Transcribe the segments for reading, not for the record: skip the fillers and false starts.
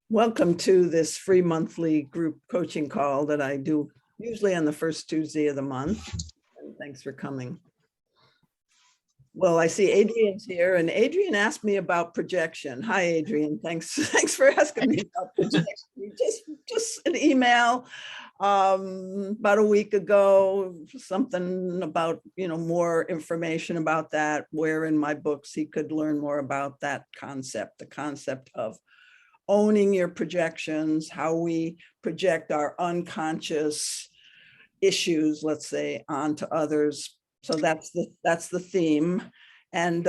Welcome to this free monthly group coaching call that I do usually on the first Tuesday of the month. And thanks for coming. Well, I see Adrian's here, and Adrian asked me about projection. Hi, Adrian. Thanks for asking me about projection. Just an email about a week ago, something about, more information about that, where in my books he could learn more about that concept, the concept of owning your projections, how we project our unconscious issues, let's say, onto others. So that's the theme. And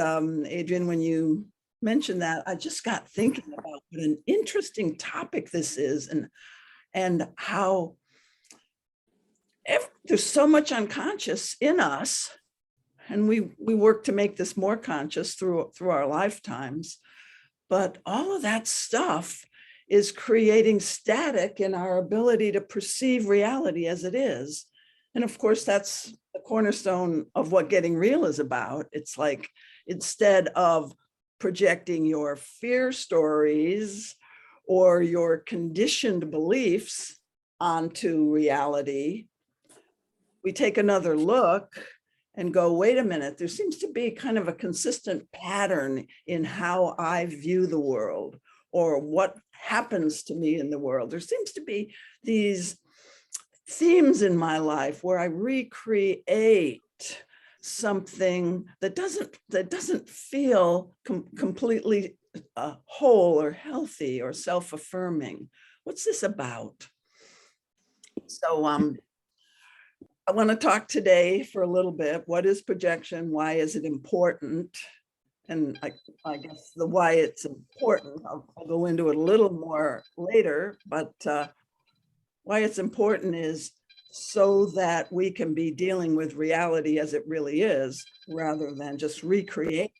Adrian, when you mentioned that, I just got thinking about what an interesting topic this is, and how there's so much unconscious in us, and we work to make this more conscious through our lifetimes. But all of that stuff is creating static in our ability to perceive reality as it is. And of course, that's the cornerstone of what Getting Real is about. It's like, instead of projecting your fear stories or your conditioned beliefs onto reality, we take another look and go, wait a minute, there seems to be kind of a consistent pattern in how I view the world or what happens to me in the world. There seems to be these themes in my life where I recreate something that doesn't feel completely whole or healthy or self-affirming. What's this about? So I want to talk today for a little bit. What is projection? Why is it important? And I guess the why it's important, I'll go into it a little more later, but why it's important is so that we can be dealing with reality as it really is, rather than just recreate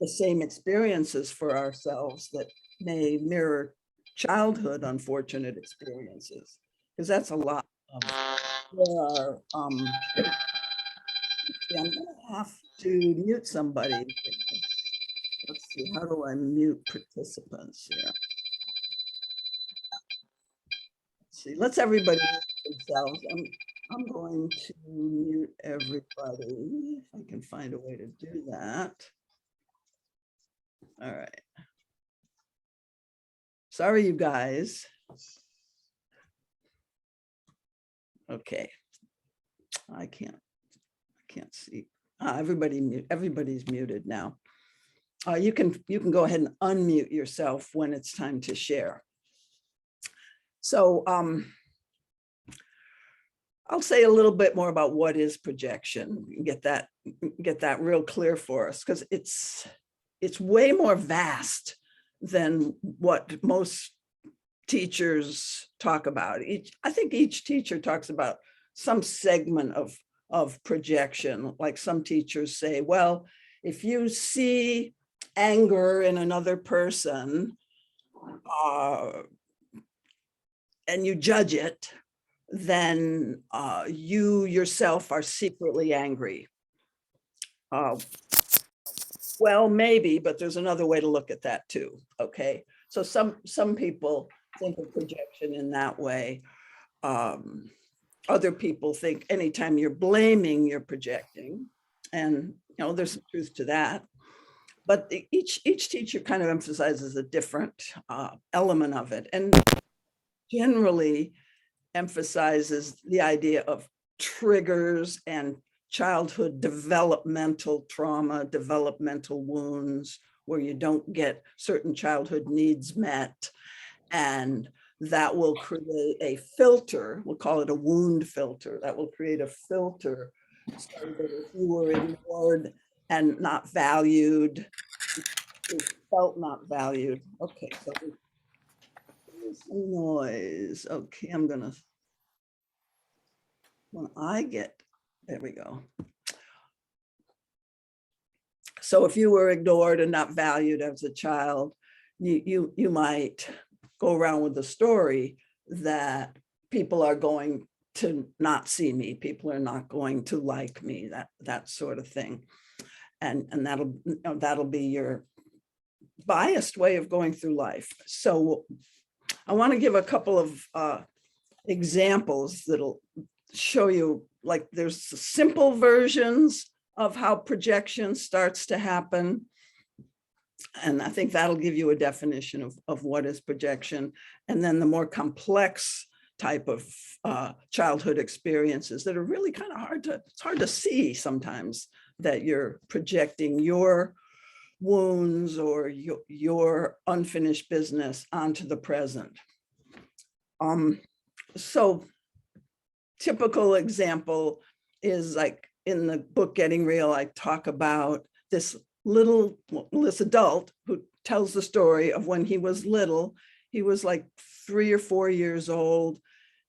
the same experiences for ourselves that may mirror childhood unfortunate experiences, because that's a lot of there are, I'm gonna have to mute somebody. Let's see, how do I mute participants here? Let's see, let's everybody mute themselves. I'm going to mute everybody, if I can find a way to do that. All right. Sorry, you guys. Okay. I can't see. Everybody's muted now. You can go ahead and unmute yourself when it's time to share. So I'll say a little bit more about what is projection. Get that real clear for us, because it's way more vast than what most teachers talk about. I think each teacher talks about some segment of projection. Like some teachers say, well, if you see anger in another person and you judge it, then you yourself are secretly angry. Well, maybe, but there's another way to look at that too. Okay, so some people think of projection in that way. Other people think anytime you're blaming, you're projecting, and there's some truth to that. But each teacher kind of emphasizes a different element of it, and generally emphasizes the idea of triggers and childhood developmental trauma, developmental wounds, where you don't get certain childhood needs met, and that will create a filter. We'll call it a wound filter. That will create a filter so that if you were ignored and not valued, you felt not valued. Okay, so there's some noise. Okay, there we go. So if you were ignored and not valued as a child, you might go around with the story that people are going to not see me, people are not going to like me, that sort of thing. And that'll be your biased way of going through life. So I want to give a couple of examples that'll show you, like, there's simple versions of how projection starts to happen. And I think that'll give you a definition of what is projection. And then the more complex type of childhood experiences that are really kind of it's hard to see sometimes, that you're projecting your wounds or your unfinished business onto the present. So typical example is, like, in the book Getting Real, I talk about this adult who tells the story of when he was little. He was like 3 or 4 years old.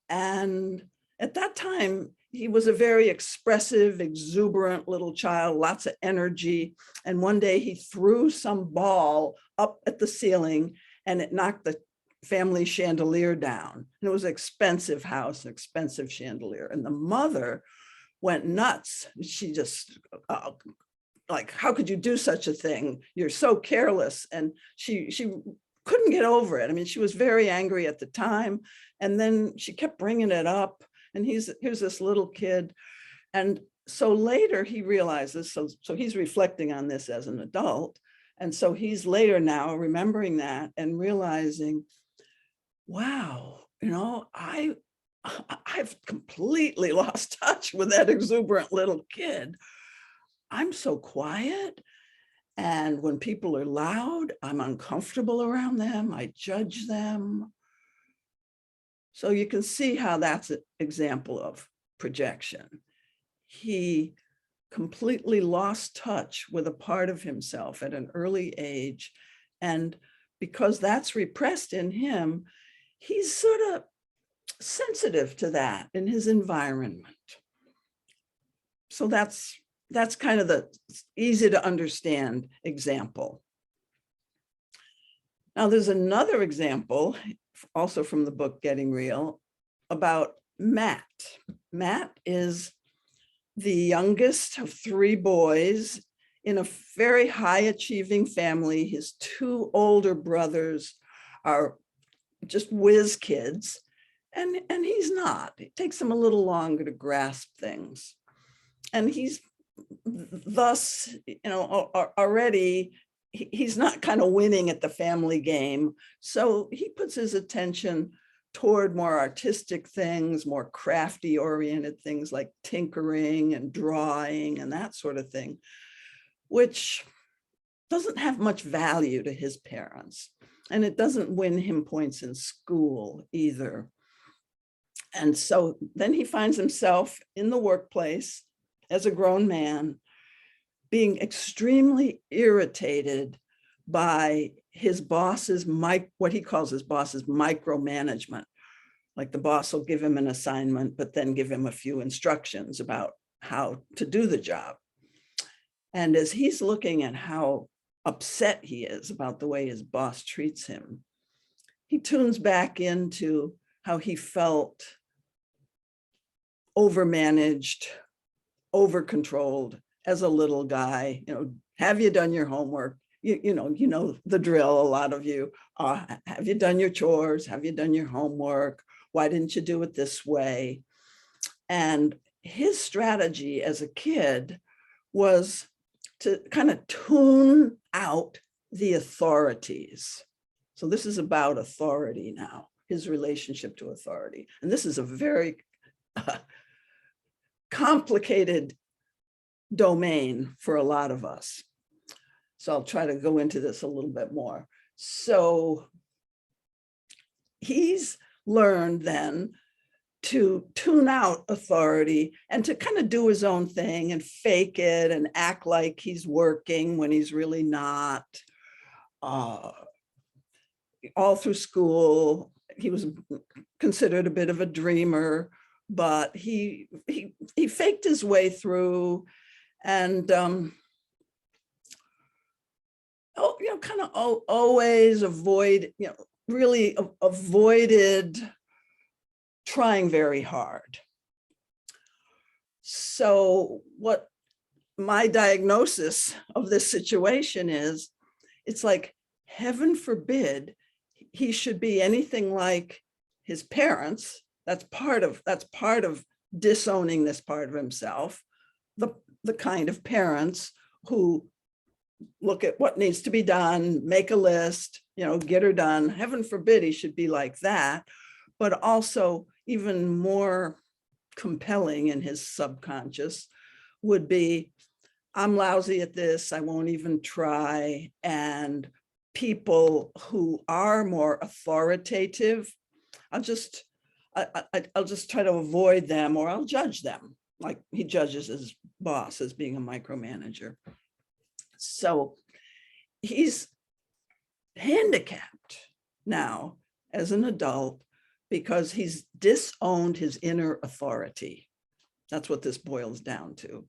And at that time, he was a very expressive, exuberant little child, lots of energy. And one day he threw some ball up at the ceiling and it knocked the family chandelier down. And it was an expensive house, an expensive chandelier. And the mother went nuts. She just, like, how could you do such a thing? You're so careless. And she couldn't get over it. I mean, she was very angry at the time. And then she kept bringing it up. And here's this little kid. And so later he realizes, so he's reflecting on this as an adult. And so he's later now remembering that and realizing, wow, I've completely lost touch with that exuberant little kid. I'm so quiet. And when people are loud, I'm uncomfortable around them. I judge them. So you can see how that's an example of projection. He completely lost touch with a part of himself at an early age. And because that's repressed in him, he's sort of sensitive to that in his environment. So that's kind of the easy to understand example. Now there's another example, also from the book Getting Real, about Matt. Matt is the youngest of 3 boys in a very high achieving family. His 2 older brothers are just whiz kids, and he's not. It takes him a little longer to grasp things. And he's thus, already he's not kind of winning at the family game. So he puts his attention toward more artistic things, more crafty oriented things like tinkering and drawing and that sort of thing, which doesn't have much value to his parents. And it doesn't win him points in school either. And so then he finds himself in the workplace as a grown man, being extremely irritated by his boss's, what he calls his boss's micromanagement. Like the boss will give him an assignment, but then give him a few instructions about how to do the job. And as he's looking at how upset he is about the way his boss treats him, he tunes back into how he felt overmanaged, over-controlled as a little guy. Have you done your homework? You know the drill, a lot of you. Have you done your chores? Have you done your homework? Why didn't you do it this way? And his strategy as a kid was to kind of tune out the authorities. So this is about authority now, his relationship to authority. And this is a very complicated domain for a lot of us. So I'll try to go into this a little bit more. So he's learned then to tune out authority and to kind of do his own thing and fake it and act like he's working when he's really not. All through school, he was considered a bit of a dreamer, but he faked his way through and kind of always really avoided trying very hard. So what my diagnosis of this situation is, it's like, heaven forbid he should be anything like his parents. That's part of disowning this part of himself. The kind of parents who look at what needs to be done, make a list, get her done. Heaven forbid he should be like that. But also even more compelling in his subconscious would be, I'm lousy at this, I won't even try. And people who are more authoritative, I'll just try to avoid them, or I'll judge them, like he judges his boss as being a micromanager. So he's handicapped now as an adult because he's disowned his inner authority. That's what this boils down to.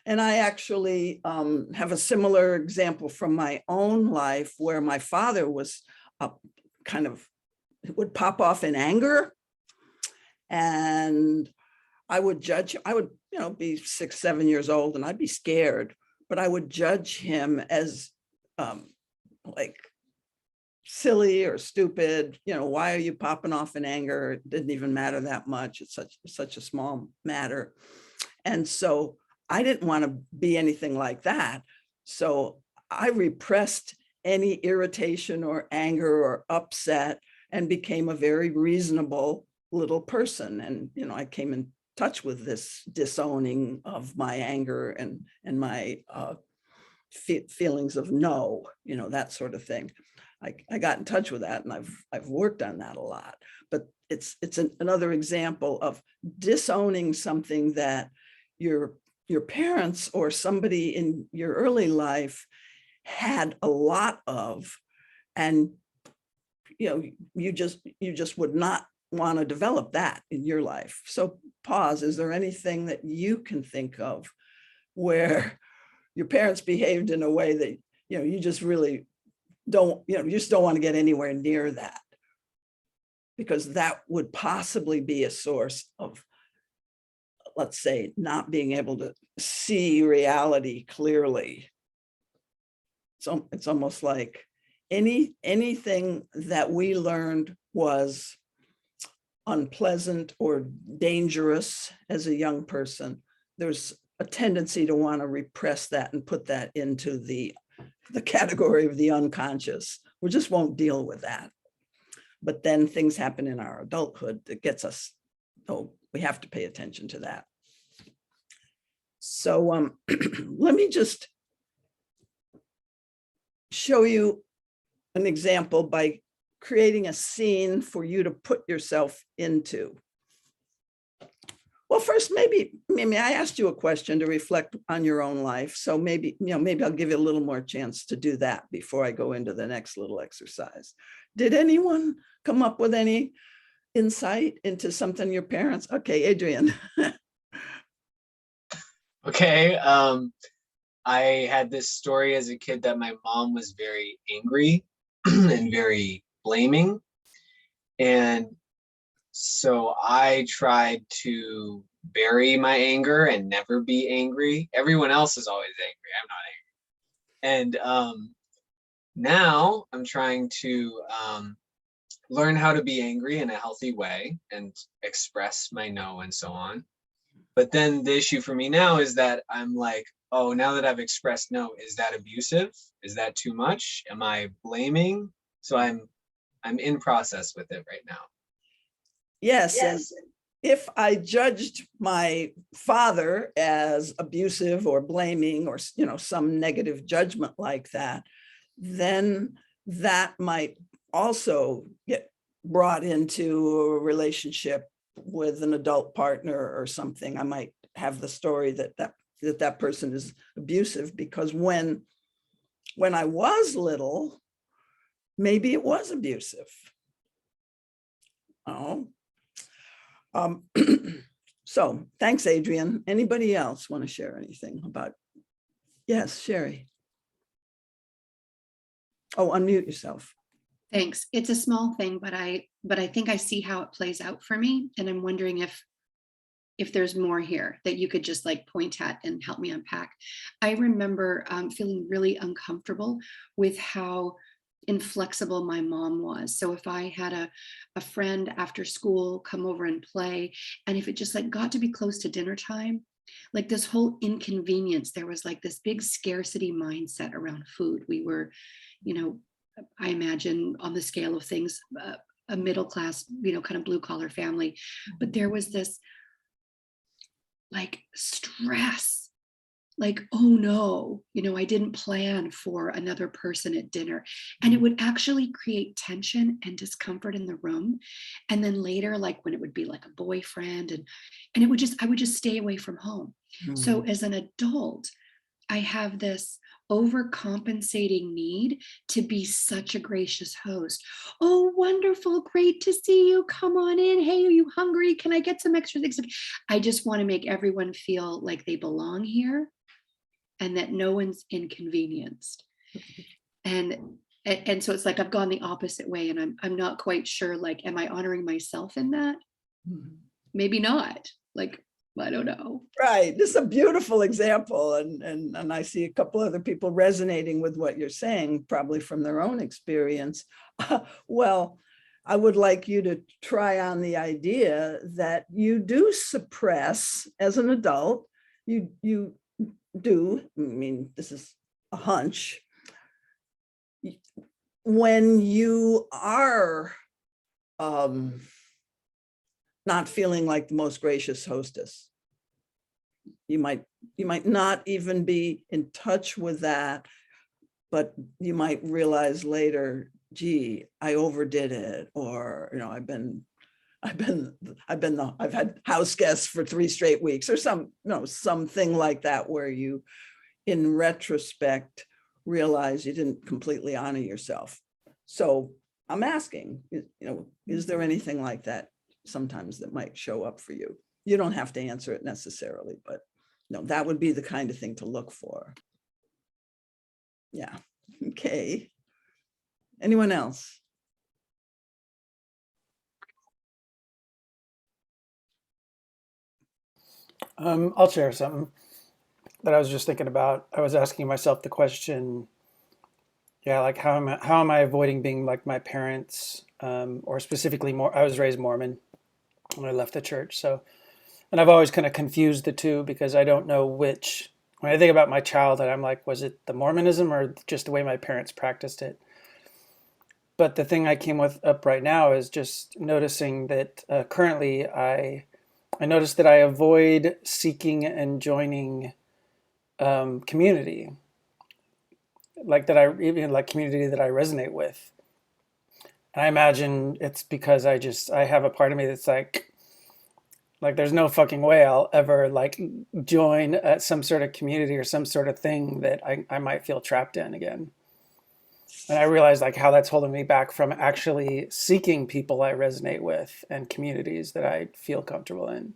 And I actually have a similar example from my own life where my father was would pop off in anger, and I would judge. I would, be 6, 7 years old, and I'd be scared, but I would judge him as like silly or stupid. Why are you popping off in anger? It didn't even matter that much. It's such a small matter. And so I didn't want to be anything like that. So I repressed any irritation or anger or upset and became a very reasonable little person. And, I came in touch with this disowning of my anger and my feelings of no, that sort of thing. I got in touch with that, and I've worked on that a lot. But it's another example of disowning something that your parents or somebody in your early life had a lot of, and you just would not want to develop that in your life. So pause. Is there anything that you can think of where your parents behaved in a way that you just really don't, you just don't want to get anywhere near that, because that would possibly be a source of, let's say, not being able to see reality clearly. So it's almost like anything that we learned was unpleasant or dangerous as a young person, there's a tendency to want to repress that and put that into the category of the unconscious. We just won't deal with that. But then things happen in our adulthood that gets us, we have to pay attention to that. So let me just show you an example by creating a scene for you to put yourself into. Well, first, maybe I asked you a question to reflect on your own life. So maybe I'll give you a little more chance to do that before I go into the next little exercise. Did anyone come up with any insight into something your parents? Okay, Adrian. Okay. I had this story as a kid that my mom was very angry and very blaming. And so I tried to bury my anger and never be angry. Everyone else is always angry. I'm not angry. And now I'm trying to learn how to be angry in a healthy way and express my no and so on. But then the issue for me now is that I'm like, oh, now that I've expressed no, is that abusive? Is that too much? Am I blaming? So I'm in process with it right now. Yes. And if I judged my father as abusive or blaming or, some negative judgment like that, then that might also get brought into a relationship with an adult partner or something. I might have the story that person is abusive because when I was little, maybe it was abusive. So thanks, Adrian. Anybody else want to share anything about? Yes, Sherry. Oh, unmute yourself. Thanks. It's a small thing, but I think I see how it plays out for me. And I'm wondering if there's more here that you could just like point at and help me unpack. I remember feeling really uncomfortable with how inflexible my mom was. So if I had a friend after school come over and play, and if it just like got to be close to dinner time, like this whole inconvenience, there was like this big scarcity mindset around food. We were, you know, I imagine on the scale of things, a middle class, you know, kind of blue collar family, but there was this like stress, like, oh no, you know, I didn't plan for another person at dinner. And it would actually create tension and discomfort in the room. And then later, like when it would be like a boyfriend, and it would just, I would just stay away from home. So as an adult, I have this overcompensating need to be such a gracious host. Oh, wonderful. Great to see you. Come on in. Hey, are you hungry? Can I get some extra things? I just want to make everyone feel like they belong here and that no one's inconvenienced. And so it's like I've gone the opposite way, and I'm not quite sure, like, am I honoring myself in that? Maybe not. Like, I don't know. Right. This is a beautiful example. And I see a couple other people resonating with what you're saying, probably from their own experience. Well, I would like you to try on the idea that you do suppress as an adult. You do, I mean, this is a hunch. When you are not feeling like the most gracious hostess, you might not even be in touch with that, but you might realize later, gee, I overdid it, or, you know, I've had house guests for 3 straight weeks, or something like that, where you, in retrospect, realize you didn't completely honor yourself. So I'm asking, you know, is there anything like that sometimes that might show up for you? You don't have to answer it necessarily, but no, that would be the kind of thing to look for. Yeah. Okay. Anyone else? I'll share something that I was just thinking about. I was asking myself the question, yeah, like how am I avoiding being like my parents, or specifically more? I was raised Mormon when I left the church, so, and I've always kind of confused the two because I don't know which. When I think about my childhood, I'm like, was it the Mormonism or just the way my parents practiced it? But the thing I came up right now is just noticing that currently I notice that I avoid seeking and joining community, like that I even like community that I resonate with. And I imagine it's because I have a part of me that's like there's no fucking way I'll ever like join some sort of community or some sort of thing that I might feel trapped in again. And I realize like how that's holding me back from actually seeking people I resonate with and communities that I feel comfortable in.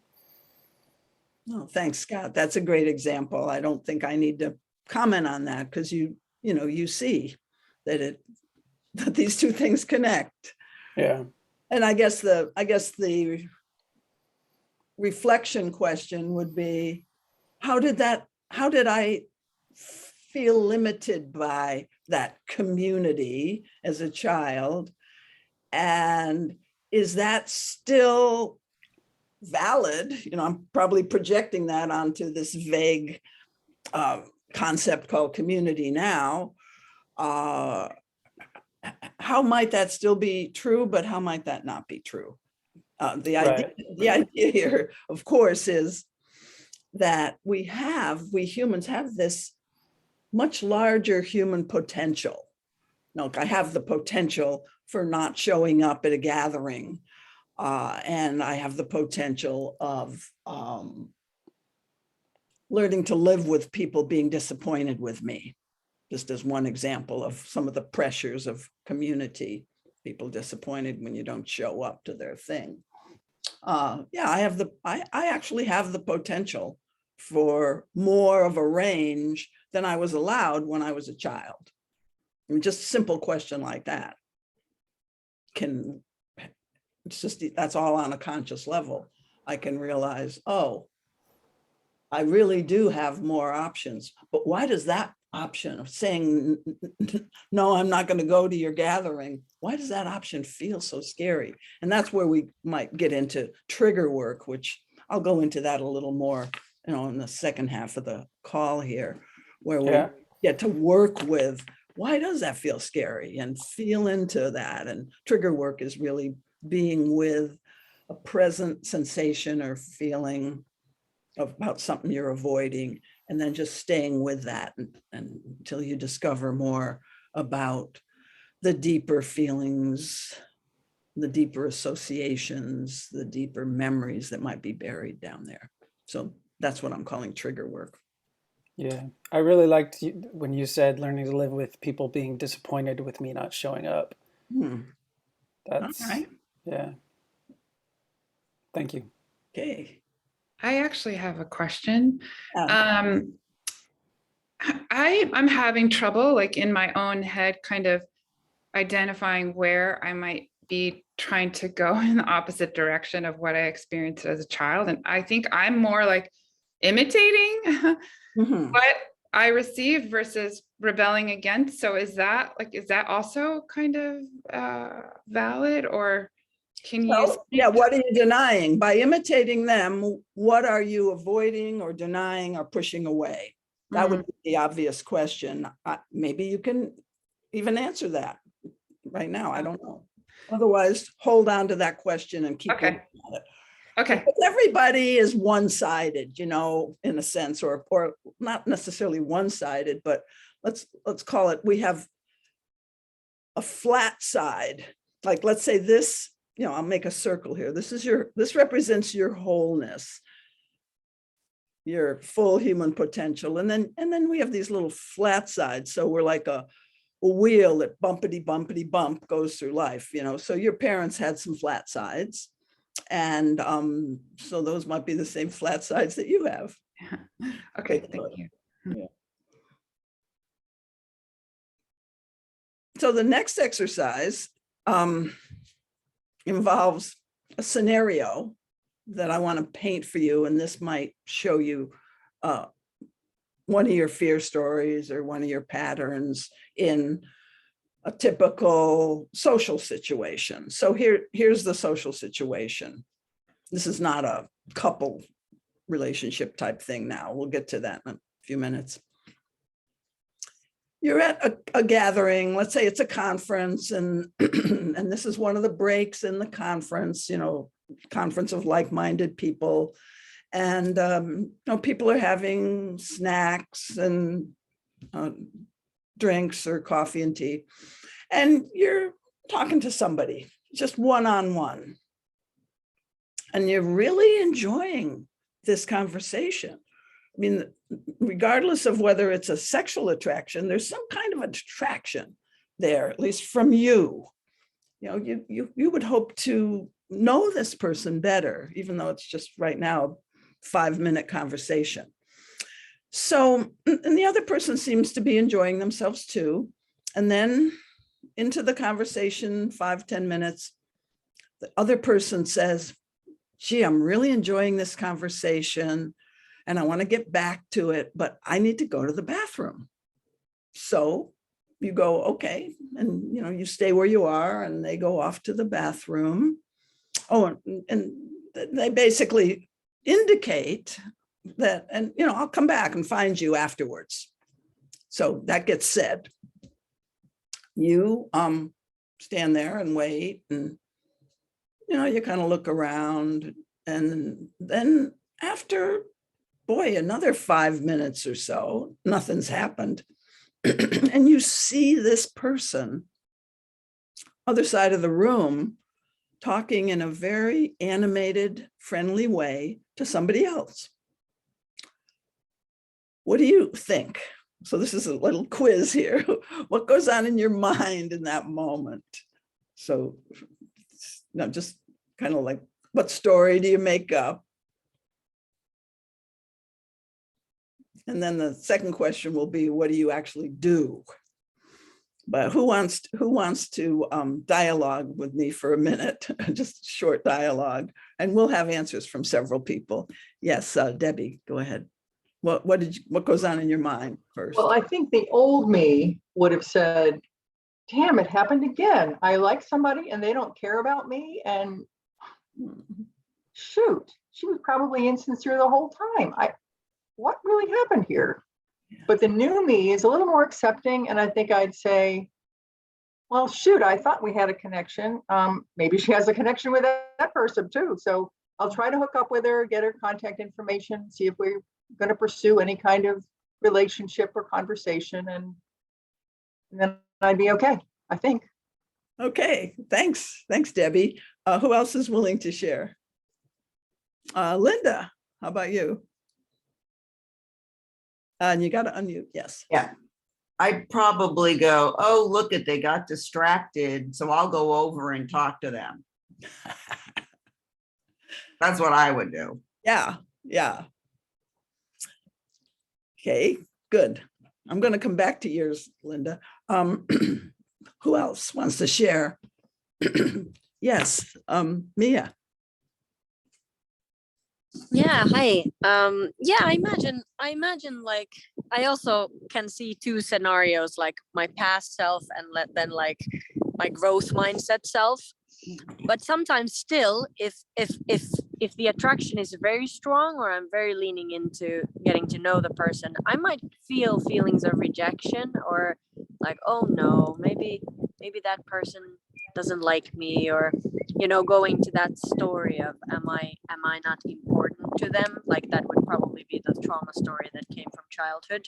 Oh, thanks, Scott. That's a great example. I don't think I need to comment on that, because you see that these two things connect. Yeah. And I guess the reflection question would be, how did I feel limited by that community as a child? And is that still valid? You know, I'm probably projecting that onto this vague concept called community now. How might that still be true, but how might that not be true? The idea here, of course, is that we humans have this much larger human potential. Now, I have the potential for not showing up at a gathering, and I have the potential of learning to live with people being disappointed with me, just as one example of some of the pressures of community. People disappointed when you don't show up to their thing. Yeah, I actually have the potential for more of a range than I was allowed when I was a child. I mean, just a simple question like that that's all on a conscious level. I can realize, oh, I really do have more options. But why does that option of saying, no, I'm not going to go to your gathering, why does that option feel so scary? And that's where we might get into trigger work, which I'll go into that a little more, in the second half of the call here, where we get to work with, why does that feel scary, and feel into that. And trigger work is really being with a present sensation or feeling about something you're avoiding, and then just staying with that and until you discover more about the deeper feelings, the deeper associations, the deeper memories that might be buried down there. So that's what I'm calling trigger work. Yeah, I really liked when you said learning to live with people being disappointed with me not showing up. That's, all right. Yeah. Thank you. Okay. I actually have a question. Yeah. I'm having trouble, like in my own head, kind of identifying where I might be trying to go in the opposite direction of what I experienced as a child. And I think I'm more like imitating what I received versus rebelling against. So is that also kind of valid, or can you? Well, yeah, what are you denying? By imitating them, what are you avoiding or denying or pushing away? That would be the obvious question. Maybe you can even answer that right now. I don't know. Otherwise, hold on to that question and keep looking at it. Okay. Because everybody is one-sided, in a sense, or not necessarily one-sided, but let's call it, we have a flat side. Like, let's say this, I'll make a circle here. This represents your wholeness, your full human potential. And then we have these little flat sides. So we're like a wheel that bumpity bump goes through life, So your parents had some flat sides. And so those might be the same flat sides that you have. Okay, thank you. Yeah. So the next exercise involves a scenario that I want to paint for you, and this might show you one of your fear stories or one of your patterns in a typical social situation. So here's the social situation. This is not a couple relationship type thing now. We'll get to that in a few minutes. You're at a gathering, let's say it's a conference, and and this is one of the breaks in the conference, conference of like-minded people. And people are having snacks and drinks or coffee and tea. And you're talking to somebody, just one-on-one. And you're really enjoying this conversation. I mean, regardless of whether it's a sexual attraction, there's some kind of attraction there, at least from you. You would hope to know this person better, even though it's just right now a 5-minute conversation. So, and the other person seems to be enjoying themselves too. And then into the conversation, 5-10 minutes, the other person says, gee, I'm really enjoying this conversation and I want to get back to it, but I need to go to the bathroom. So you go, okay. And, you stay where you are and they go off to the bathroom. Oh, and they basically indicate that, and, I'll come back and find you afterwards. So that gets said. You stand there and wait, and, you kind of look around, and then after, another 5 minutes or so, nothing's happened. And you see this person, other side of the room, talking in a very animated, friendly way to somebody else. What do you think? So this is a little quiz here. What goes on in your mind in that moment? So just kind of like, what story do you make up? And then the second question will be, what do you actually do? But who wants to dialogue with me for a minute? Just short dialogue, and we'll have answers from several people. Yes, Debbie, go ahead. what goes on in your mind first? Well, I think the old me would have said, damn, it happened again. I like somebody and they don't care about me. And shoot, she was probably insincere the whole time. What really happened here? But the new me is a little more accepting. And I think I'd say, well, shoot, I thought we had a connection. Maybe she has a connection with that person too. So I'll try to hook up with her, get her contact information, see if we're going to pursue any kind of relationship or conversation. And then I'd be okay, I think. Okay, thanks. Thanks, Debbie. Who else is willing to share? Linda, how about you? And you got to unmute, yes. Yeah, I'd probably go, oh, look it, they got distracted, so I'll go over and talk to them. That's what I would do. Yeah, yeah. Okay, good. I'm going to come back to yours, Linda. Who else wants to share? Yes, Mia. Yeah, hi. Yeah, I imagine like I also can see two scenarios, like my past self and then like my growth mindset self. But sometimes still, if the attraction is very strong or I'm very leaning into getting to know the person, I might feel feelings of rejection or like, oh no, maybe that person doesn't like me, or going to that story of am I not important to them? Like that would probably be the trauma story that came from childhood.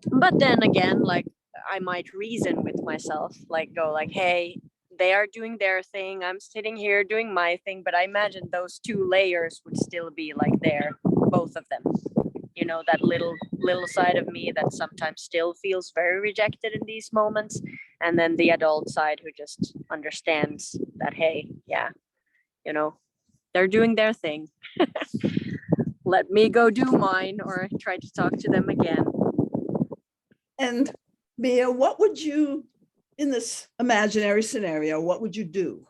But then again, like I might reason with myself, like go like, hey, they are doing their thing, I'm sitting here doing my thing, but I imagine those two layers would still be like there, both of them. That little side of me that sometimes still feels very rejected in these moments, and then the adult side who just understands that, hey, yeah, they're doing their thing. Let me go do mine, or try to talk to them again. And Mia, what would you, in this imaginary scenario, what would you do?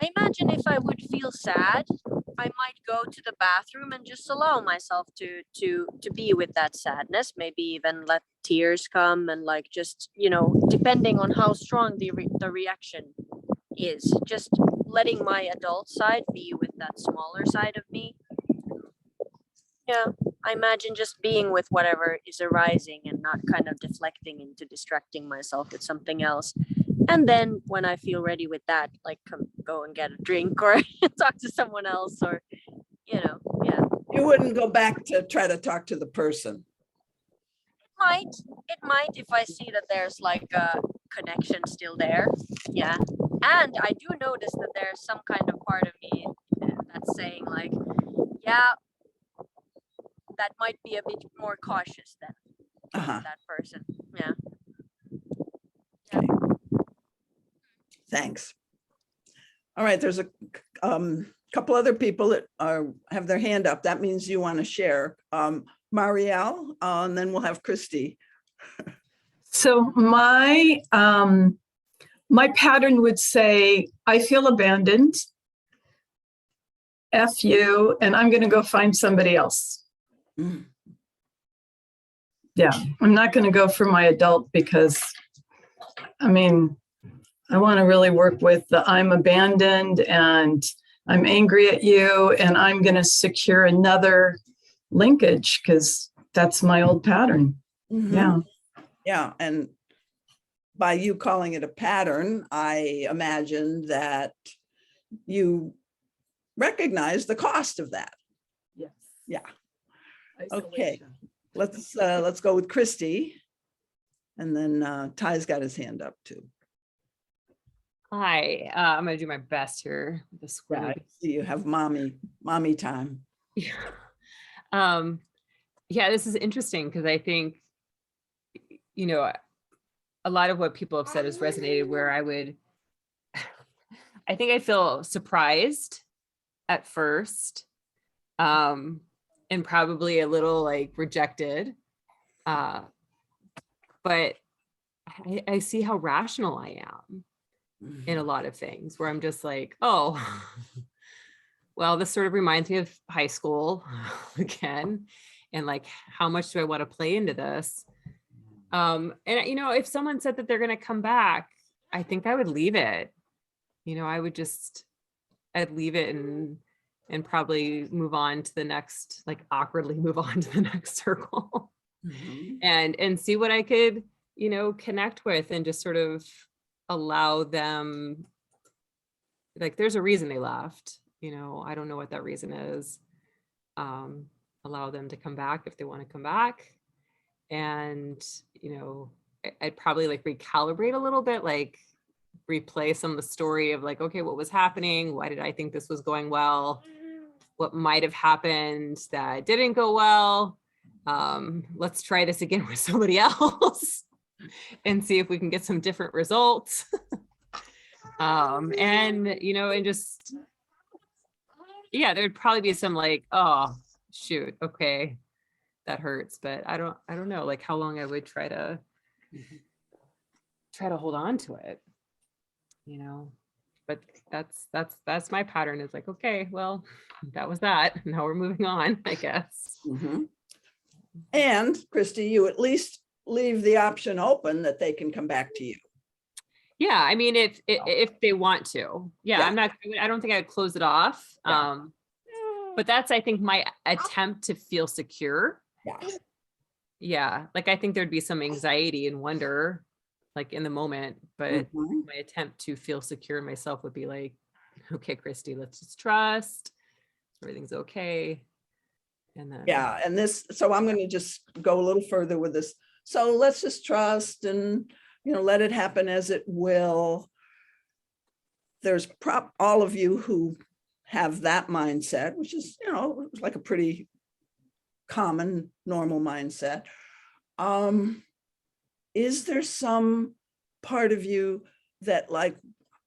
I imagine if I would feel sad, I might go to the bathroom and just allow myself to be with that sadness, maybe even let tears come, and like just, depending on how strong the reaction is, just letting my adult side be with that smaller side of me. Yeah, I imagine just being with whatever is arising and not kind of deflecting into distracting myself with something else. And then when I feel ready with that, like go and get a drink or talk to someone else, or, yeah. You wouldn't go back to try to talk to the person. It might if I see that there's like a connection still there. Yeah. And I do notice that there's some kind of part of me that's saying like, yeah, that might be a bit more cautious than that person. Yeah. Okay. Thanks. All right, there's a couple other people that have their hand up. That means you want to share. Marielle, and then we'll have Christy. So my pattern would say, I feel abandoned, F you, and I'm going to go find somebody else. Mm. Yeah, I'm not going to go for my adult because, I want to really work with the I'm abandoned and I'm angry at you, and I'm going to secure another linkage because that's my old pattern. Mm-hmm. Yeah. Yeah, and by you calling it a pattern, I imagine that you recognize the cost of that. Yes. Yeah. Okay. Let's go with Christy, and then Ty's got his hand up too. Hi, I'm gonna do my best here with the squad. You have mommy time. Yeah. Yeah, this is interesting because I think, a lot of what people have said has resonated, where I think I feel surprised at first, and probably a little like rejected. But I see how rational I am in a lot of things, where I'm just like, oh, well, this sort of reminds me of high school again, and like, how much do I want to play into this? And you know, if someone said that they're going to come back, I think I would leave it. You know, I'd leave it and probably move on to the next, like awkwardly move on to the next circle and see what I could, you know, connect with, and just sort of allow them, like, there's a reason they left, you know, I don't know what that reason is. Allow them to come back if they want to come back. And, you know, I'd probably like recalibrate a little bit, like replay some of the story of like, okay, what was happening? Why did I think this was going well? What might have happened that didn't go well? Let's try this again with somebody else and see if we can get some different results. And, you know, and just, yeah, there'd probably be some like, oh, shoot, okay, that hurts, but I don't know like how long I would try to hold on to it, you know. But that's my pattern, is like, okay, well, that was that, now we're moving on, I guess. And Christy, you at least leave the option open that they can come back to you. Yeah, I mean, if they want to, yeah. I don't think I would close it off. But that's, I think, my attempt to feel secure. Yeah, like I think there'd be some anxiety and wonder like in the moment, but my attempt to feel secure in myself would be like, okay, Christy, let's just trust everything's okay. And then And this, so I'm going to just go a little further with this. So let's just trust and, you know, let it happen as it will. There's all of you who have that mindset, which is, you know, like a pretty common, normal mindset. Is there some part of you that like,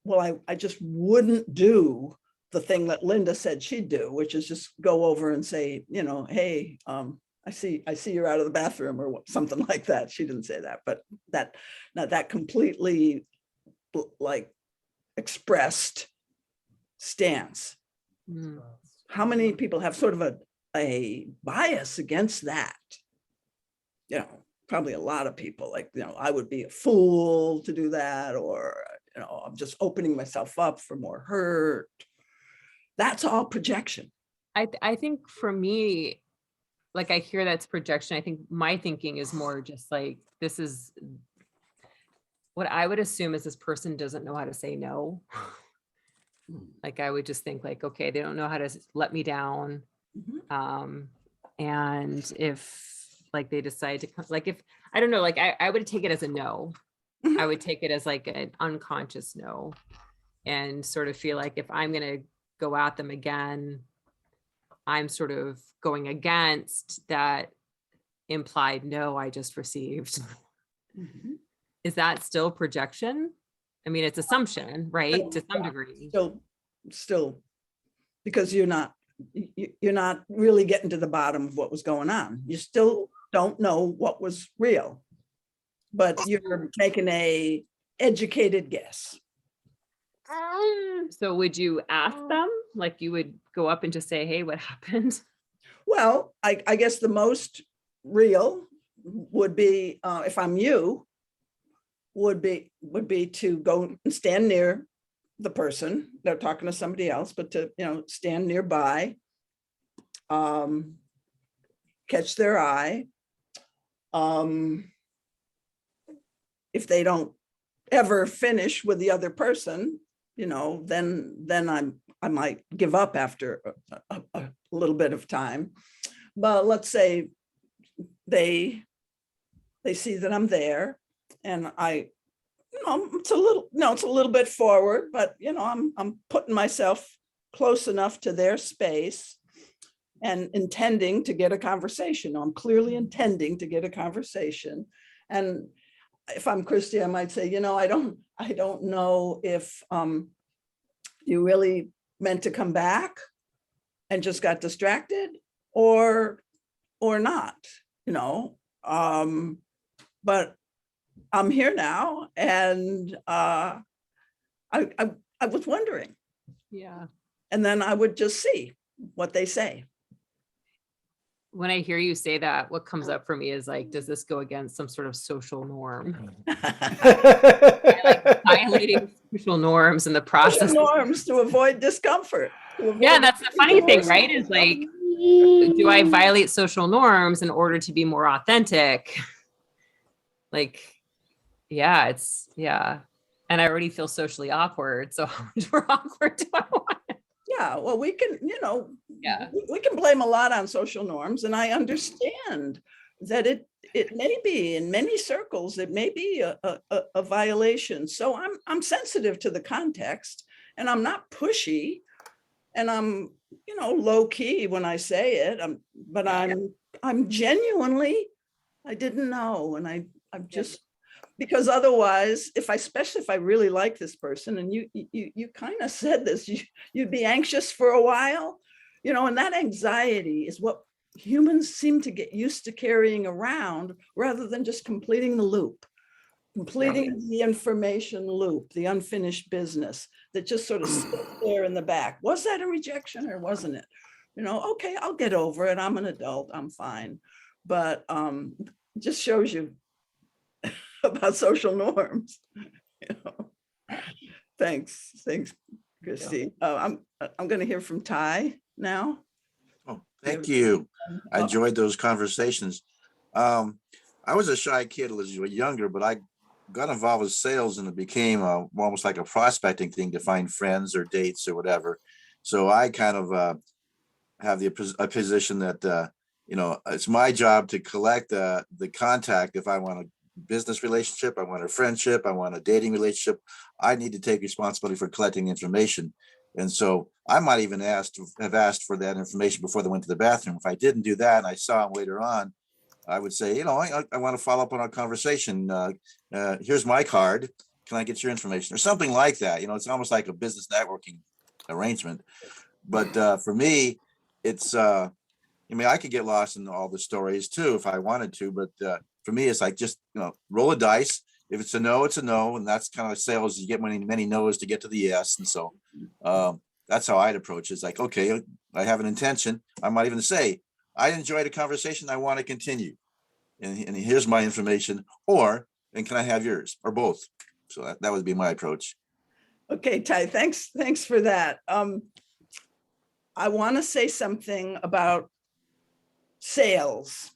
well, I just wouldn't do the thing that Linda said she'd do, which is just go over and say, you know, hey, I see you're out of the bathroom or something like that. She didn't say that, but that completely like expressed stance. How many people have sort of a bias against that? You know, probably a lot of people, like, you know, I would be a fool to do that, or, you know, I'm just opening myself up for more hurt. That's all projection. I think for me, like I hear that's projection. I think my thinking is more just like, this is what I would assume is this person doesn't know how to say no. Like I would just think like, okay, they don't know how to let me down. And if like they decide to come, like if, I don't know, like I would take it as a no. I would take it as like an unconscious no, and sort of feel like if I'm going to go at them again, I'm sort of going against that implied no I just received. Is that still projection? I mean, it's assumption, right? To some degree. Still, because you're not really getting to the bottom of what was going on. You still don't know what was real, but you're making a educated guess. So would you ask them? Like you would go up and just say, hey, what happened? Well, I guess the most real would be, if I'm you, would be to go and stand near the person. They're talking to somebody else, but to, you know, stand nearby, catch their eye. If they don't ever finish with the other person, you know, then I might give up after a little bit of time. But let's say they see that I'm there, and I, you know, it's a little bit forward, but you know, I'm putting myself close enough to their space and intending to get a conversation. I'm clearly intending to get a conversation. And if I'm Christy, I might say, you know, I don't know if you really meant to come back and just got distracted or not, you know, but I'm here now, and I was wondering. Yeah. And then I would just see what they say. When I hear you say that, what comes up for me is like, does this go against some sort of social norm? Like violating social norms in the process. Social norms to avoid discomfort. Yeah, that's the funny thing, right? Is like, do I violate social norms in order to be more authentic? Like, yeah, and I already feel socially awkward. So how much more awkward do I want? Yeah, well, we can, Yeah. we can blame a lot on social norms, and I understand that it may be in many circles, it may be a violation. So I'm sensitive to the context, and I'm not pushy, and I'm low key when I say it. But I'm genuinely, I didn't know, and I'm just, because otherwise, especially if I really like this person, and you kind of said this, you'd be anxious for a while, and that anxiety is what humans seem to get used to carrying around, rather than just completing the loop, completing the information loop, the unfinished business that just sort of sits there in the back. Was that a rejection or wasn't it? Okay, I'll get over it. I'm an adult, I'm fine. But just shows you about social norms. Thanks, Christy. I'm going to hear from Ty now. Oh, thank you. I enjoyed those conversations. I was a shy kid as you were younger, but I got involved with sales, and it became almost like a prospecting thing to find friends or dates or whatever. So I kind of have a position that it's my job to collect the contact. If I want a business relationship, I want a friendship, I want a dating relationship, I need to take responsibility for collecting information. And so I might even have asked for that information before they went to the bathroom. If I didn't do that and I saw them later on, I would say, I want to follow up on our conversation. Here's my card. Can I get your information? Or something like that. It's almost like a business networking arrangement. But for me, it's, I could get lost in all the stories too, if I wanted to. But for me, it's like, just, roll a dice. If it's a no, it's a no. And that's kind of sales. You get many no's to get to the yes. And so that's how I'd approach it. It's like, okay, I have an intention. I might even say, I enjoyed the conversation. I want to continue. And here's my information. And can I have yours, or both? So that would be my approach. Okay, Ty, thanks for that. I want to say something about sales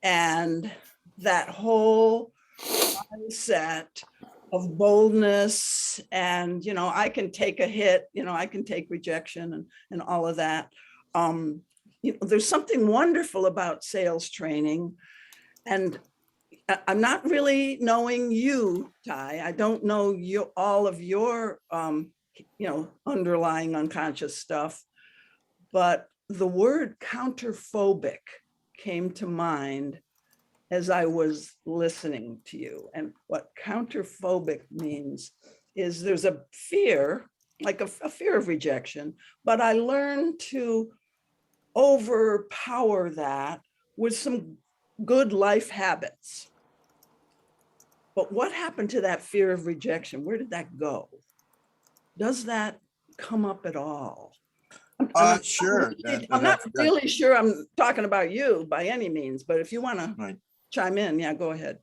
and that whole mindset of boldness, and I can take a hit, I can take rejection and all of that. There's something wonderful about sales training, and I'm not really knowing you, Ty. I don't know all of your underlying unconscious stuff, but the word counterphobic came to mind as I was listening to you. And what counterphobic means is there's a fear, like a fear of rejection, but I learned to overpower that with some good life habits. But what happened to that fear of rejection? Where did that go? Does that come up at all? Sure. I'm not really sure I'm talking about you by any means, but if you want to chime in, yeah, go ahead.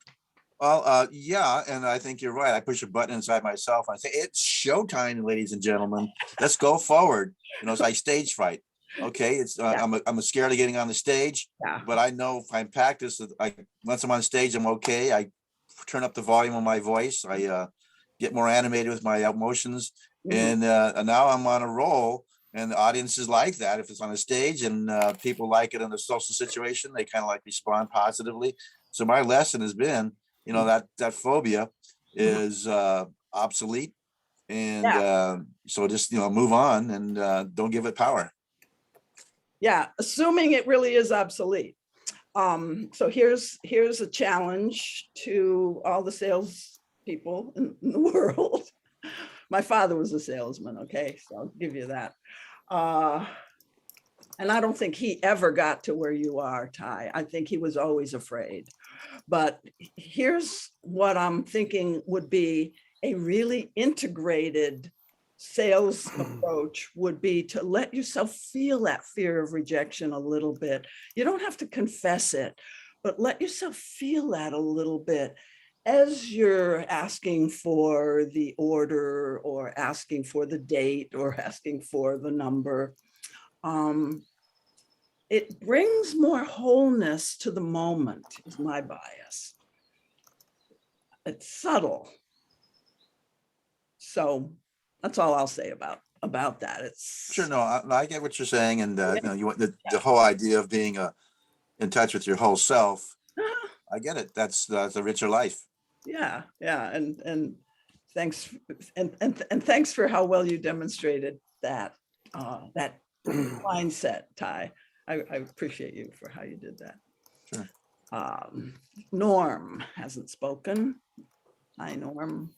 Well, yeah, and I think you're right. I push a button inside myself. I say, it's showtime, ladies and gentlemen. Let's go forward. It's like stage fright. Okay, it's I'm scared of getting on the stage, but I know if I practice, once I'm on stage, I'm okay. I turn up the volume of my voice. I get more animated with my emotions, and now I'm on a roll. And the audiences like that. If it's on a stage and people like it in a social situation, they kind of like respond positively. So my lesson has been, that phobia is obsolete, and so just move on and don't give it power. Yeah, assuming it really is obsolete. So here's a challenge to all the sales people in the world. My father was a salesman, okay, so I'll give you that. And I don't think he ever got to where you are, Ty. I think he was always afraid. But here's what I'm thinking would be a really integrated sales approach would be to let yourself feel that fear of rejection a little bit. You don't have to confess it, but let yourself feel that a little bit as you're asking for the order or asking for the date or asking for the number. It brings more wholeness to the moment, is my bias. It's subtle. So that's all I'll say about that. It's Sure, no, I get what you're saying, and you know, you want the whole idea of being in touch with your whole self. I get it. That's a richer life. yeah, and thanks and thanks for how well you demonstrated that that mindset, Ty. I appreciate you for how you did that. Sure. Norm hasn't spoken. Hi, Norm.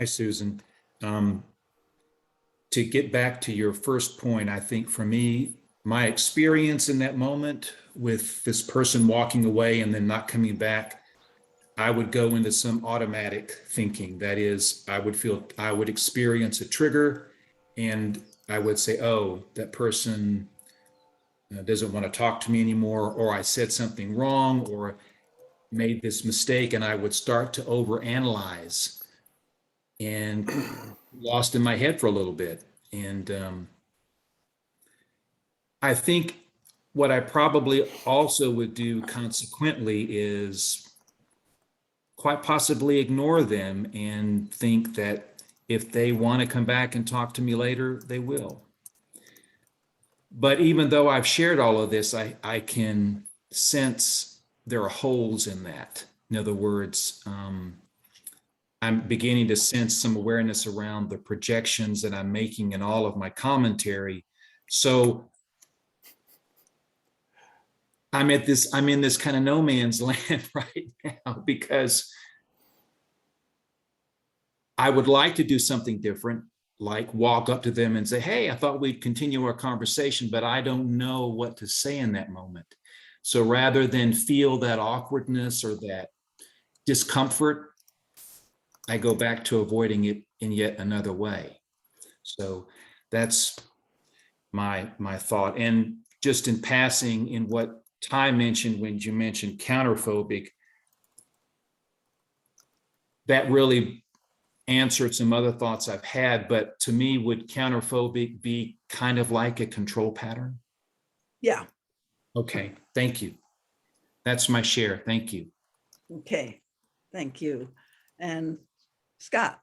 Hi, Susan. To get back to your first point, I think for me, my experience in that moment with this person walking away and then not coming back, I would go into some automatic thinking. That is, I would experience a trigger and I would say, oh, that person doesn't want to talk to me anymore, or I said something wrong or made this mistake, and I would start to overanalyze and lost in my head for a little bit. And I think what I probably also would do consequently is quite possibly ignore them and think that if they want to come back and talk to me later, they will. But even though I've shared all of this, I can sense there are holes in that. In other words, I'm beginning to sense some awareness around the projections that I'm making in all of my commentary. So I'm in this kind of no man's land right now, because I would like to do something different, like walk up to them and say, hey, I thought we'd continue our conversation, but I don't know what to say in that moment. So rather than feel that awkwardness or that discomfort, I go back to avoiding it in yet another way. So that's my thought. And just in passing, in what Ty mentioned when you mentioned counterphobic, that really answered some other thoughts I've had. But to me, would counterphobic be kind of like a control pattern? Yeah. Okay, thank you. That's my share. Thank you. Okay, thank you. And Scott.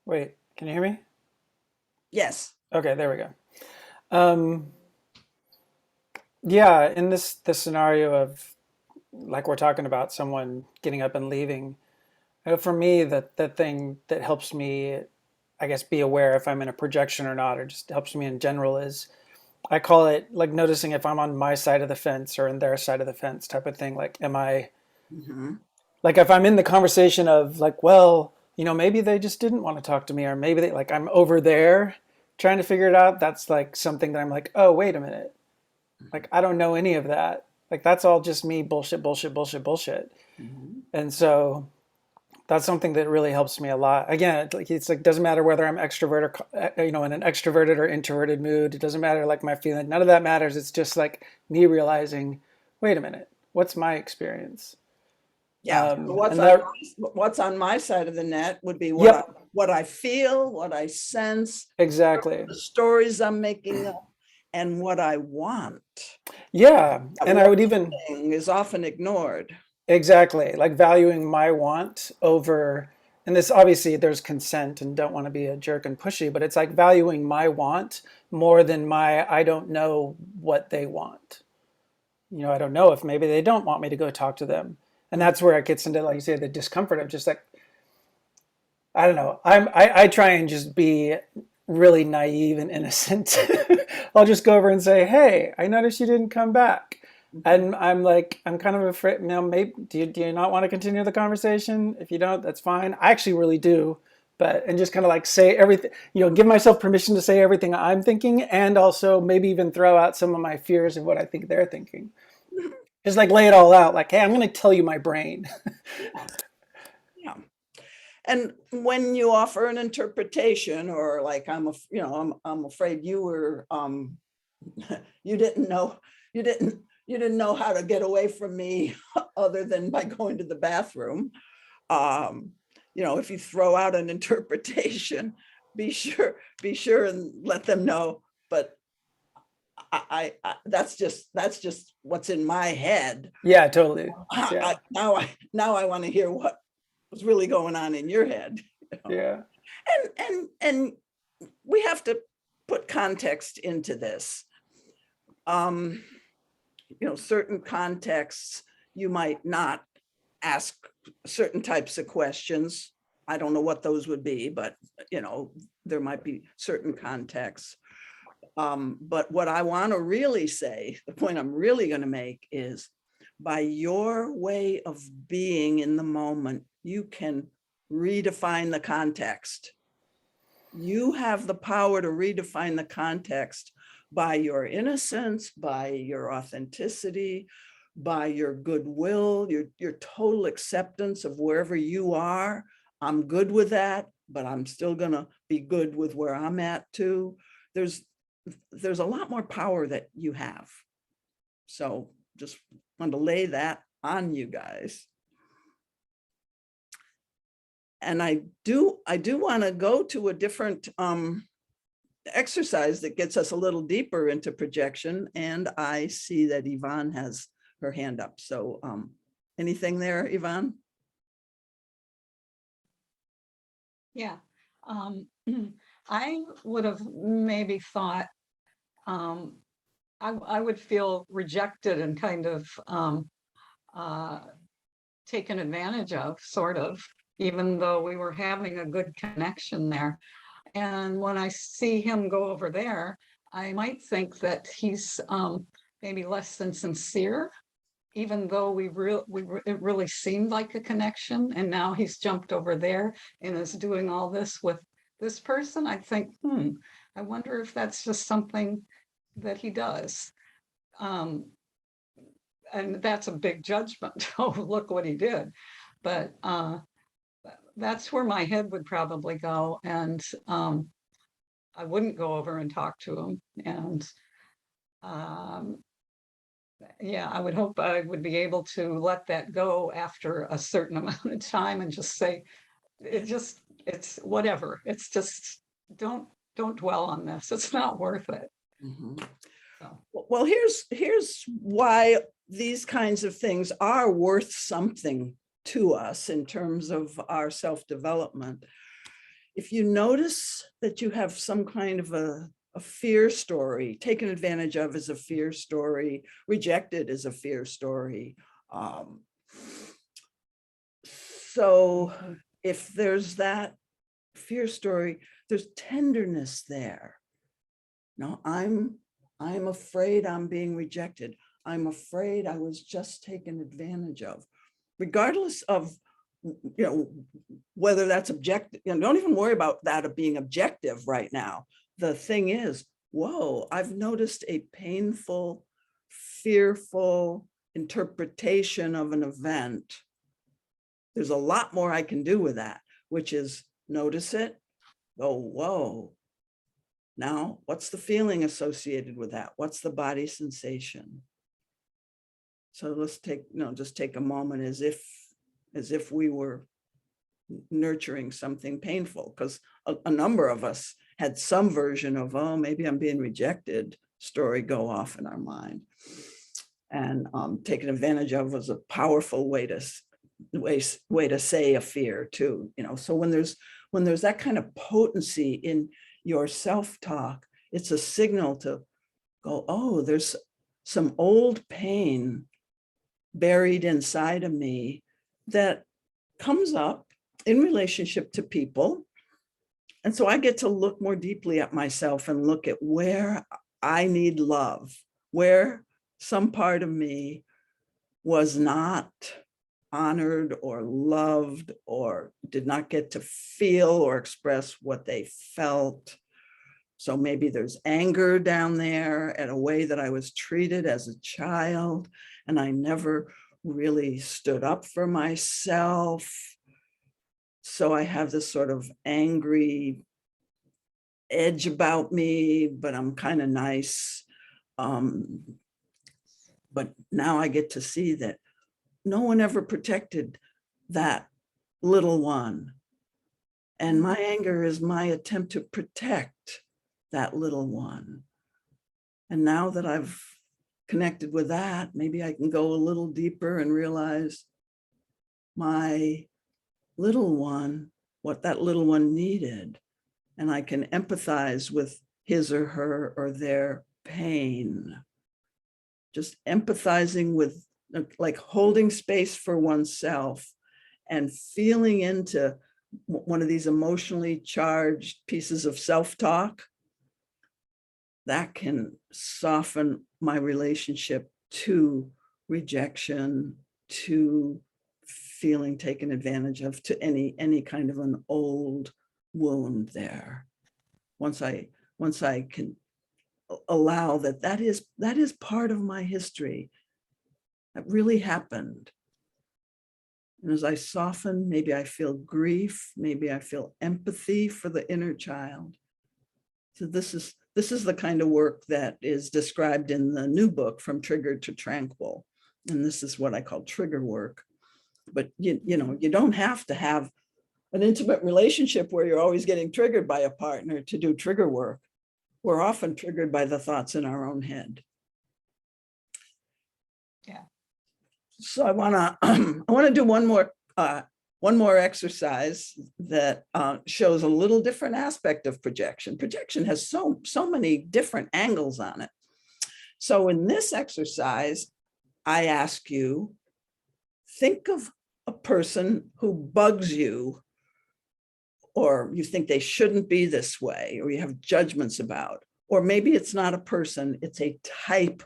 Wait, can you hear me? Yes. Okay, there we go. Yeah, in this scenario of, like, we're talking about someone getting up and leaving, for me, the thing that helps me, I guess, be aware if I'm in a projection or not, or just helps me in general, is I call it like noticing if I'm on my side of the fence or in their side of the fence type of thing. Like, am I, like, if I'm in the conversation of like, well, you know, maybe they just didn't want to talk to me, or maybe they, like, I'm over there trying to figure it out. That's like something that I'm like, oh, wait a minute. Like, I don't know any of that. Like, that's all just me bullshit. And so that's something that really helps me a lot. Again, it's like, doesn't matter whether I'm extrovert or, you know, in an extroverted or introverted mood. It doesn't matter, like, my feeling. None of that matters. It's just like me realizing, wait a minute, what's my experience? Yeah. And What's on my side of the net would be Yep. what I feel, what I sense, Exactly. the stories I'm making up, and what I want. Yeah. And I would One even, thing is often ignored. exactly, like valuing my want over, and this, obviously there's consent and don't want to be a jerk and pushy, but it's like valuing my want more than my, I don't know what they want. You know, I don't know if maybe they don't want me to go talk to them. And that's where it gets into, like you say, the discomfort of just like, I don't know. I try and just be really naive and innocent. I'll just go over and say, hey, I noticed you didn't come back. And I'm like, I'm kind of afraid, you know, maybe, do you not want to continue the conversation? If you don't, that's fine. I actually really do. But, and just kind of like say everything, you know, give myself permission to say everything I'm thinking, and also maybe even throw out some of my fears of what I think they're thinking. Just like lay it all out. Like, hey, I'm going to tell you my brain. Yeah. And when you offer an interpretation, or like, I'm afraid you were, you didn't know how to get away from me other than by going to the bathroom. If you throw out an interpretation, be sure and let them know. But I that's just what's in my head. Yeah, totally. Yeah. Now I want to hear what was really going on in your head. Yeah. And we have to put context into this. Certain contexts, you might not ask certain types of questions. I don't know what those would be, but there might be certain contexts. But what I want to really say, the point I'm really going to make is, by your way of being in the moment, you can redefine the context. You have the power to redefine the context by your innocence, by your authenticity, by your goodwill, your total acceptance of wherever you are. I'm good with that, but I'm still going to be good with where I'm at too. There's a lot more power that you have. So just want to lay that on you guys. And I do want to go to a different exercise that gets us a little deeper into projection. And I see that Yvonne has her hand up. So anything there, Yvonne? Yeah. I would have maybe thought I would feel rejected and kind of taken advantage of, sort of, even though we were having a good connection there. And when I see him go over there, I might think that he's maybe less than sincere, even though it really seemed like a connection. And now he's jumped over there and is doing all this with this person. I think, I wonder if that's just something that he does. And that's a big judgment. Oh, look what he did. But that's where my head would probably go. And I wouldn't go over and talk to him. And yeah, I would hope I would be able to let that go after a certain amount of time and just say, it's whatever. It's just, don't dwell on this. It's not worth it. Mm-hmm. So. Well, here's why these kinds of things are worth something to us in terms of our self-development. If you notice that you have some kind of a fear story, taken advantage of as a fear story, rejected as a fear story. So if there's that fear story, there's tenderness there. No, I'm afraid I'm being rejected. I'm afraid I was just taken advantage of. Regardless of whether that's objective, don't even worry about that of being objective right now. The thing is, whoa, I've noticed a painful, fearful interpretation of an event. There's a lot more I can do with that, which is notice it, go, whoa. Now, what's the feeling associated with that? What's the body sensation? So let's just take a moment as if we were nurturing something painful, because a number of us had some version of, oh, maybe I'm being rejected story go off in our mind. And taken advantage of was a powerful way to say a fear too. So when there's that kind of potency in your self-talk, it's a signal to go, oh, there's some old pain buried inside of me that comes up in relationship to people. And so I get to look more deeply at myself and look at where I need love, where some part of me was not honored or loved or did not get to feel or express what they felt. So maybe there's anger down there at a way that I was treated as a child, and I never really stood up for myself. So I have this sort of angry edge about me, but I'm kind of nice. But now I get to see that no one ever protected that little one. And my anger is my attempt to protect that little one. And now that I've connected with that, maybe I can go a little deeper and realize my little one, what that little one needed. And I can empathize with his or her or their pain. Just empathizing with, like, holding space for oneself and feeling into one of these emotionally charged pieces of self-talk, that can soften my relationship to rejection, to feeling taken advantage of, to any kind of an old wound there. Once I can allow that is part of my history. That really happened. And as I soften, maybe I feel grief, maybe I feel empathy for the inner child. So this is the kind of work that is described in the new book, From Triggered to Tranquil. And this is what I call trigger work. But you know, you don't have to have an intimate relationship where you're always getting triggered by a partner to do trigger work. We're often triggered by the thoughts in our own head. Yeah. So I want to do one more exercise that shows a little different aspect of projection. Projection has so many different angles on it. So in this exercise, I ask you, think of a person who bugs you, or you think they shouldn't be this way, or you have judgments about, or maybe it's not a person, it's a type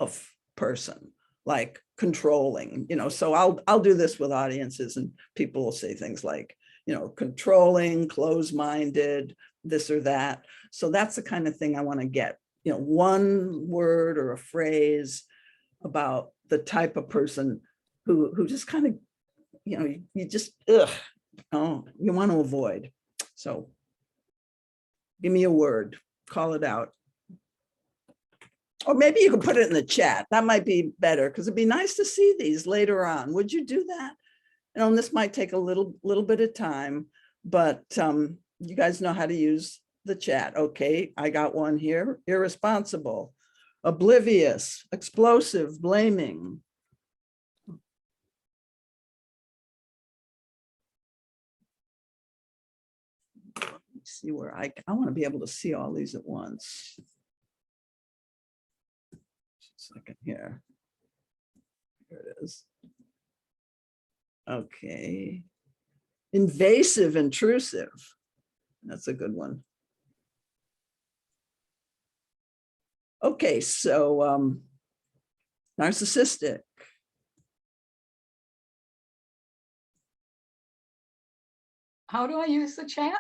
of person, like controlling, you know. So I'll do this with audiences, and people will say things like, you know, controlling, closed-minded, this or that. So that's the kind of thing I want to get, you know, one word or a phrase about the type of person who just kind of, you know, you just, you want to avoid. So give me a word, call it out. Or maybe you can put it in the chat. That might be better, because it'd be nice to see these later on. Would you do that? You know, and this might take a little bit of time, but you guys know how to use the chat. Okay, I got one here. Irresponsible, oblivious, explosive, blaming. See where I want to be able to see all these at once. Just a second here. Here it is. Okay. Invasive, intrusive. That's a good one. Okay, so narcissistic. How do I use the chat?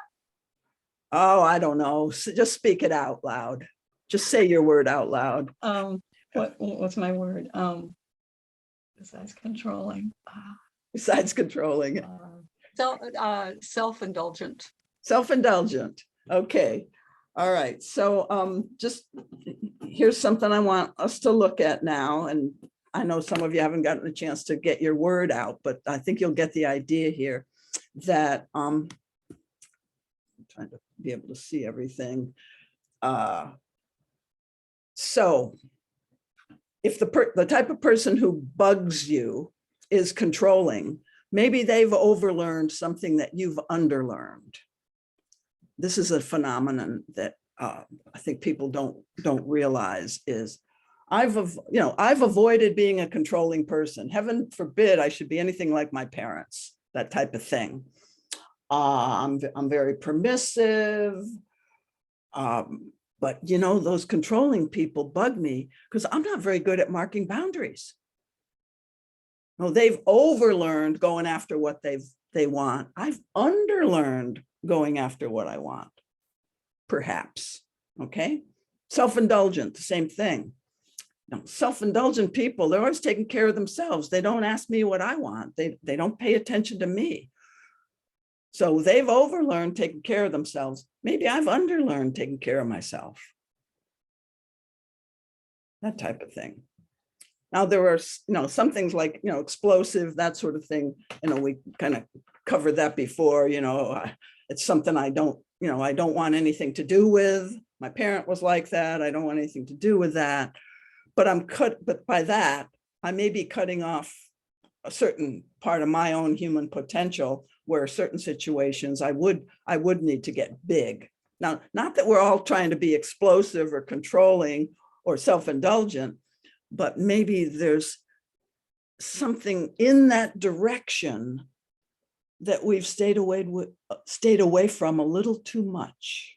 Oh, I don't know. So just speak it out loud. Just say your word out loud. What's my word? Besides controlling. Besides controlling. Self-indulgent. Self-indulgent. Okay. All right. So just here's something I want us to look at now. And I know some of you haven't gotten a chance to get your word out, but I think you'll get the idea here that I'm trying to be able to see everything. So if the type of person who bugs you is controlling, maybe they've overlearned something that you've underlearned. This is a phenomenon that I think people don't realize is I've avoided being a controlling person. Heaven forbid I should be anything like my parents, that type of thing. I'm very permissive. But you know, those controlling people bug me because I'm not very good at marking boundaries. No, they've overlearned going after what they want. I've underlearned going after what I want, perhaps. Okay. Self-indulgent, the same thing. Now, self-indulgent people, they're always taking care of themselves. They don't ask me what I want. They don't pay attention to me. So they've overlearned taking care of themselves. Maybe I've underlearned taking care of myself. That type of thing. Now there are, some things like, explosive, that sort of thing. We kind of covered that before. It's something I don't want anything to do with. My parent was like that. I don't want anything to do with that. But by that, I may be cutting off a certain part of my own human potential, where certain situations I would need to get big. Now, not that we're all trying to be explosive or controlling or self-indulgent, but maybe there's something in that direction that we've stayed away from a little too much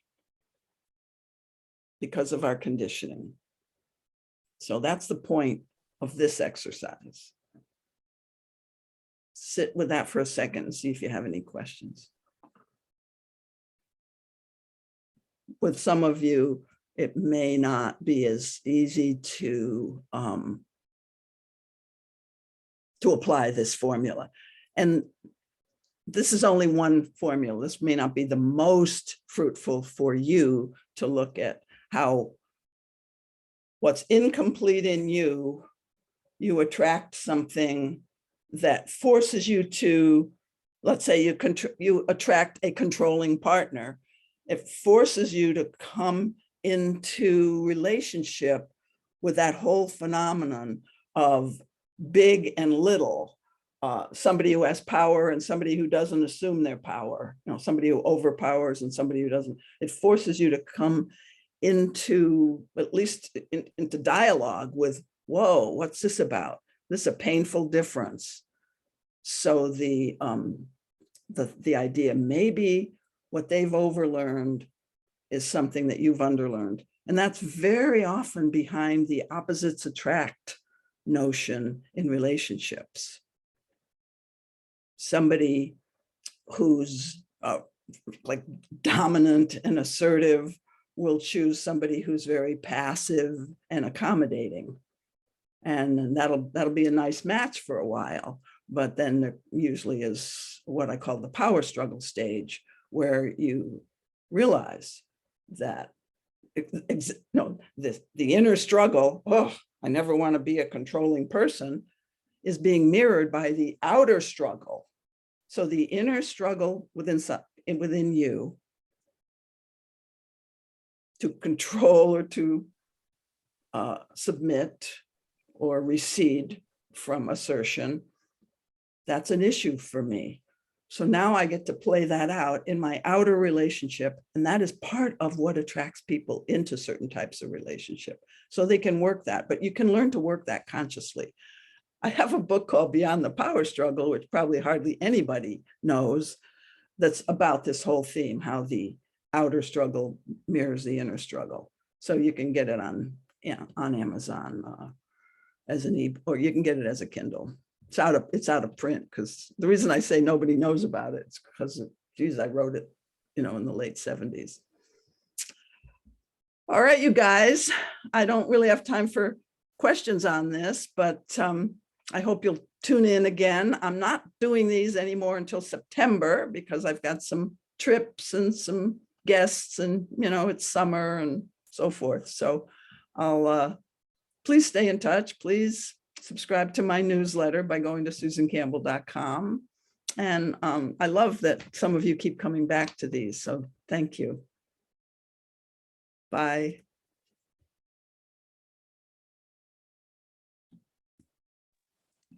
because of our conditioning. So that's the point of this exercise. Sit with that for a second and see if you have any questions. With some of you, it may not be as easy to apply this formula. And this is only one formula. This may not be the most fruitful for you to look at how what's incomplete in you, you attract something that forces you to, let's say you attract a controlling partner. It forces you to come into relationship with that whole phenomenon of big and little, somebody who has power and somebody who doesn't assume their power, somebody who overpowers and somebody who doesn't. It forces you to come into, at least into dialogue with, whoa, what's this about? This is a painful difference. So the idea, maybe what they've overlearned is something that you've underlearned. And that's very often behind the opposites attract notion in relationships. Somebody who's like dominant and assertive will choose somebody who's very passive and accommodating. And that'll be a nice match for a while. But then there usually is what I call the power struggle stage, where you realize that the inner struggle, oh, I never want to be a controlling person, is being mirrored by the outer struggle. So the inner struggle within you to control or to submit or recede from assertion, that's an issue for me. So now I get to play that out in my outer relationship. And that is part of what attracts people into certain types of relationship. So they can work that, but you can learn to work that consciously. I have a book called Beyond the Power Struggle, which probably hardly anybody knows, that's about this whole theme, how the outer struggle mirrors the inner struggle. So you can get it on Amazon as an ebook, or you can get it as a Kindle. It's out of print, because the reason I say nobody knows about it is because, geez, I wrote it, in the late 70s. All right, you guys, I don't really have time for questions on this, but I hope you'll tune in again. I'm not doing these anymore until September, because I've got some trips and some guests, and it's summer and so forth. So I'll please stay in touch. Please subscribe to my newsletter by going to susancampbell.com. And I love that some of you keep coming back to these. So thank you. Bye.